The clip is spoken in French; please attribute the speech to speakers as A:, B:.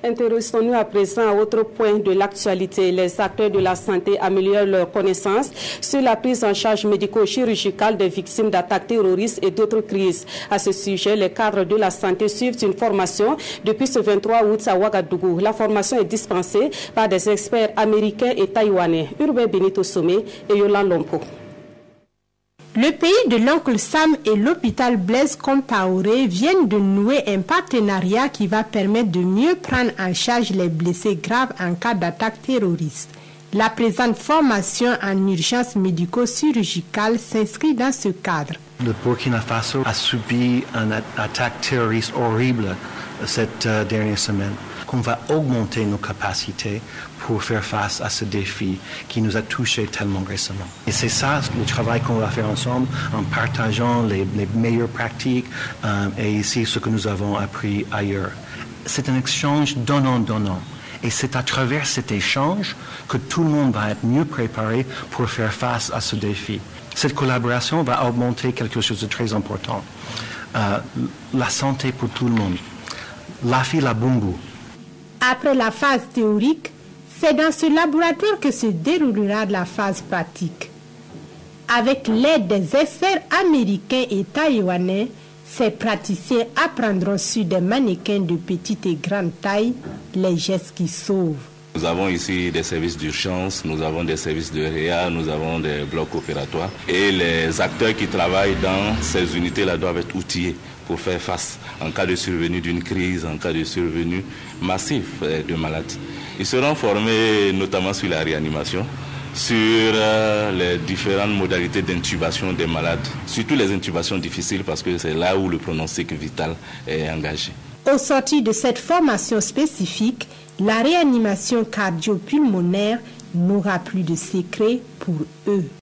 A: Intéressons-nous à présent à autre point de l'actualité. Les acteurs de la santé améliorent leurs connaissances sur la prise en charge médico-chirurgicale des victimes d'attaques terroristes et d'autres crises. À ce sujet, les cadres de la santé suivent une formation depuis ce 23 août à Ouagadougou. La formation est dispensée par des experts américains et taïwanais. Urbain Benito Somé et Yolande Lompo.
B: Le pays de l'oncle Sam et l'hôpital Blaise Compaoré viennent de nouer un partenariat qui va permettre de mieux prendre en charge les blessés graves en cas d'attaque terroriste. La présente formation en urgence médico-chirurgicale s'inscrit dans ce cadre.
C: Le Burkina Faso a subi une attaque terroriste horrible cette dernière semaine. On va augmenter nos capacités pour faire face à ce défi qui nous a touchés tellement récemment. Et c'est ça le travail qu'on va faire ensemble en partageant les meilleures pratiques et ici ce que nous avons appris ailleurs. C'est un échange donnant-donnant. Et c'est à travers cet échange que tout le monde va être mieux préparé pour faire face à ce défi. Cette collaboration va augmenter quelque chose de très important. La santé pour tout le monde. Lafi Labungu.
B: Après la phase théorique, c'est dans ce laboratoire que se déroulera la phase pratique. Avec l'aide des experts américains et taïwanais, ces praticiens apprendront sur des mannequins de petite et grande taille les gestes qui sauvent.
D: Nous avons ici des services d'urgence, nous avons des services de réa, nous avons des blocs opératoires. Et les acteurs qui travaillent dans ces unités-là doivent être outillés pour faire face en cas de survenue d'une crise, en cas de survenue massive de maladies. Ils seront formés notamment sur la réanimation, sur les différentes modalités d'intubation des malades, surtout les intubations difficiles parce que c'est là où le pronostic vital est engagé.
B: Au sortir de cette formation spécifique, la réanimation cardio-pulmonaire n'aura plus de secret pour eux.